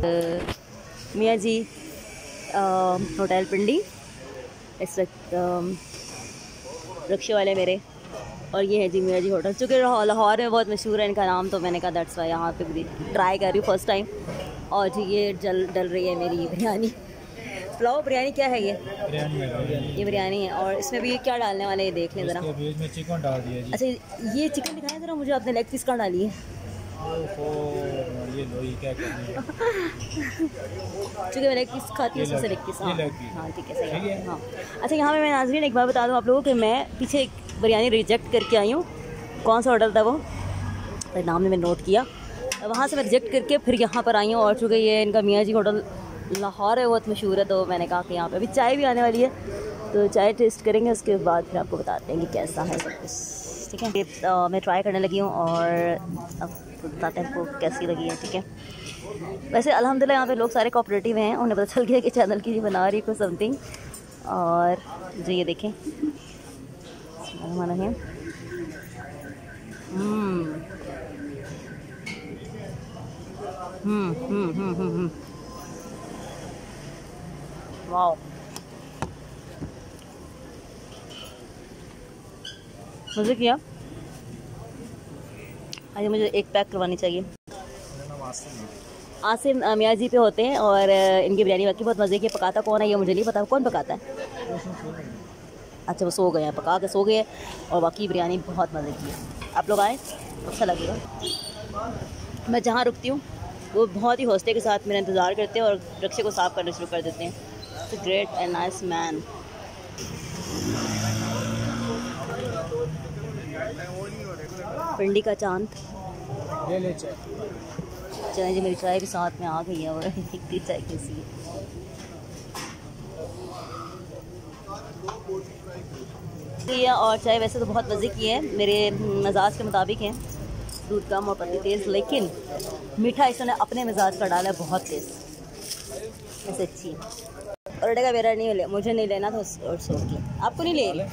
मियाँ जी होटल पिंडी, इस वक्त रिक्शे वाले मेरे, और ये है जी मियाँ जी होटल, चूँकि लाहौर में बहुत मशहूर है इनका नाम, तो मैंने कहा दैट्स वाई यहाँ पे भी ट्राई कर रही हूँ फर्स्ट टाइम। और जी ये डल रही है मेरी बिरयानी, पुलाव बिरयानी। क्या है ये? बिरयानी है। और इसमें भी क्या डालने वाले हैं देख लें ज़रा। चिकन डाल दिया जी। अच्छा ये चिकन दिखाएं ज़रा मुझे, आपने लेग पीस कहाँ डाली है? ये लो, ये क्या करनी है? चूँकि मैं लेग पीस खाती हूँ, उससे लेग पीस। हाँ ठीक है, सही है। हाँ अच्छा, यहाँ पे मैं नाज़रीन एक बार बता दूँ आप लोगों कि मैं पीछे एक बिरयानी रिजेक्ट करके आई हूँ। कौन सा होटल था वो, नाम ने मैंने नोट किया, वहाँ से मैं रिजेक्ट करके फिर यहाँ पर आई हूँ। और चूँकि ये इनका मियाँ जी होटल लाहौर है, बहुत मशहूर है, तो मैंने कहा कि यहाँ पे अभी चाय भी आने वाली है, तो चाय टेस्ट करेंगे, उसके बाद फिर आपको बताते हैं कि कैसा है सब कुछ। ठीक है, मैं ट्राई करने लगी हूँ और अब बताते हैं आपको कैसी लगी है। ठीक है, वैसे अल्हम्दुलिल्लाह यहाँ पे लोग सारे कोऑपरेटिव हैं, उन्हें पता चल गया कि चैनल की बना रही कुछ समथिंग। और जो ये देखें माना है, वाओ, मज़े किया। अरे मुझे एक पैक करवानी चाहिए। आसिम मियाँ जी पे होते हैं और इनकी बिरयानी बाकी बहुत मज़े की। पकाता कौन है ये मुझे नहीं पता, कौन पकाता है? अच्छा वो सो गए हैं, पका के सो गए, और बाकी बिरयानी बहुत मज़े की है। आप लोग आए, अच्छा लगेगा। मैं जहाँ रुकती हूँ वो बहुत ही हौसले के साथ मेरा इंतज़ार करते हैं और रिक्शे को साफ़ करना शुरू कर देते हैं। It's great and nice man. Pindi का चांद। चलें जी, मेरी चाय भी साथ में आ गई है और इतनी चाय कैसी है। और चाय वैसे तो बहुत मज़े की है, मेरे मिजाज के मुताबिक है। दूध कम और पत्ती तेज़, लेकिन मीठा इसने अपने मिजाज का डाला है, बहुत तेज़, ऐसे अच्छी है। और का मेरा नहीं मुझे नहीं लेना था और सोच आपको नहीं ले,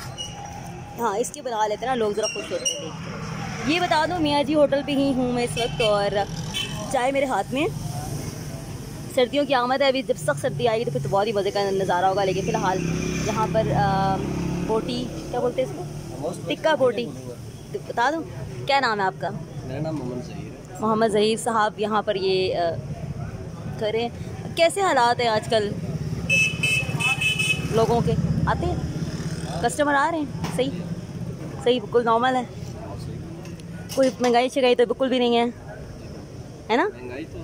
हाँ इसकी बना लेते ना लोग, ज़रा खुश होते हैं देख। ये बता दो मियाँ जी होटल पे ही हूँ मैं इस वक्त, और चाय मेरे हाथ में। सर्दियों की आमद है, अभी जब सख्त सर्दी आएगी तो फिर तो बहुत ही मज़े का नज़ारा होगा। लेकिन फ़िलहाल यहाँ पर बोटी, क्या बोलते हैं इसको, टिक्का बोटी। बता दूँ क्या नाम है आपका? मेरा नाम मोहम्मद ज़हीर है। मोहम्मद ज़हीर साहब यहाँ पर ये करें। कैसे हालात हैं आजकल लोगों के? आते हैं कस्टमर, आ रहे हैं? सही सही, बिल्कुल नॉर्मल है, कोई महंगाई शंगाई तो बिल्कुल भी नहीं है, है ना? महंगाई तो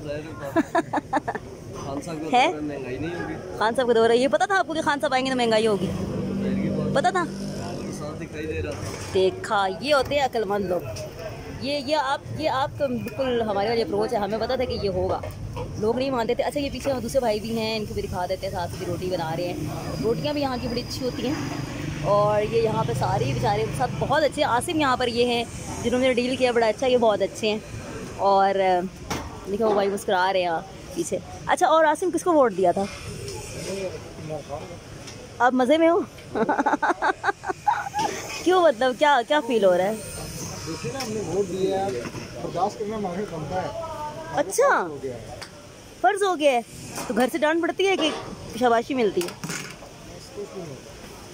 खान साहब है, महंगाई नहीं होगी। खान साहब का दौर है, ये पता था आपको कि खान साहब आएंगे तो महंगाई होगी? पता था? दिखाई दे रहा था। देखा, ये होते हैं अक्लमंद लोग। ये आपका बिल्कुल हमारे वाली अप्रोच है, हमें पता था कि ये होगा, लोग नहीं मानते थे। अच्छा ये पीछे दूसरे भाई भी हैं, इनको भी दिखा देते हैं, साथ की रोटी बना रहे हैं। रोटियां भी यहाँ की बड़ी अच्छी होती हैं, और ये यहाँ पे सारे बेचारे सब बहुत अच्छे हैं। आसिम यहाँ पर ये हैं जिन्होंने डील किया, बड़ा अच्छा, ये बहुत अच्छे हैं। और देखो वो भाई मुस्कुरा रहे हैं पीछे। अच्छा, और आसिम किसको वोट दिया था? आप मज़े में हो? क्यों, मतलब क्या फील हो रहा है? देखिए ना, हमने वोट दिया है, बर्दाश्त करना मांगे बनता है। अच्छा, फर्ज हो गया है, तो घर से डांट पड़ती है कि शाबाशी मिलती है?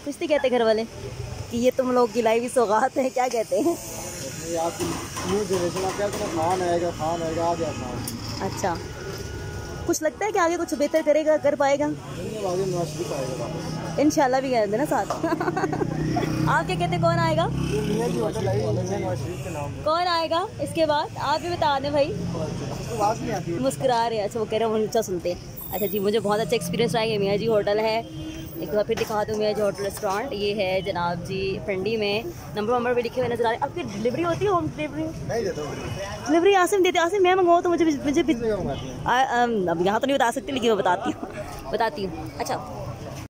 कुछ नहीं कहते घर वाले कि ये तुम लोग की लाइव सौगात है, क्या कहते हैं? खान आएगा आ गया खान। अच्छा, कुछ लगता है कि आगे कुछ बेहतर करेगा, कर पाएगा? इंशाल्लाह भी कहते ना साथ। आप क्या कहते, कौन आएगा? कौन आएगा इसके बाद? आप भी बता दें भाई। मुस्कुरा रहे हैं, अच्छा वो कह रहे हैं ऊंचा सुनते हैं। अच्छा जी, मुझे बहुत अच्छा एक्सपीरियंस रहा है। ये मियाँ जी होटल है, एक बार फिर दिखा दूँ, मियाँ जी होटल रेस्टोरेंट ये है जनाब जी पिंडी में। नंबर भी लिखे हुए नजर आ रहे हैं। आपकी डिलीवरी होती है, होम डिलीवरी? नहीं देता हूँ डिलीवरी। आसिम देते, आसिम मैं मंगवाऊँ तो मुझे अब यहाँ तो नहीं बता सकती, लेकिन मैं बताती हूँ। अच्छा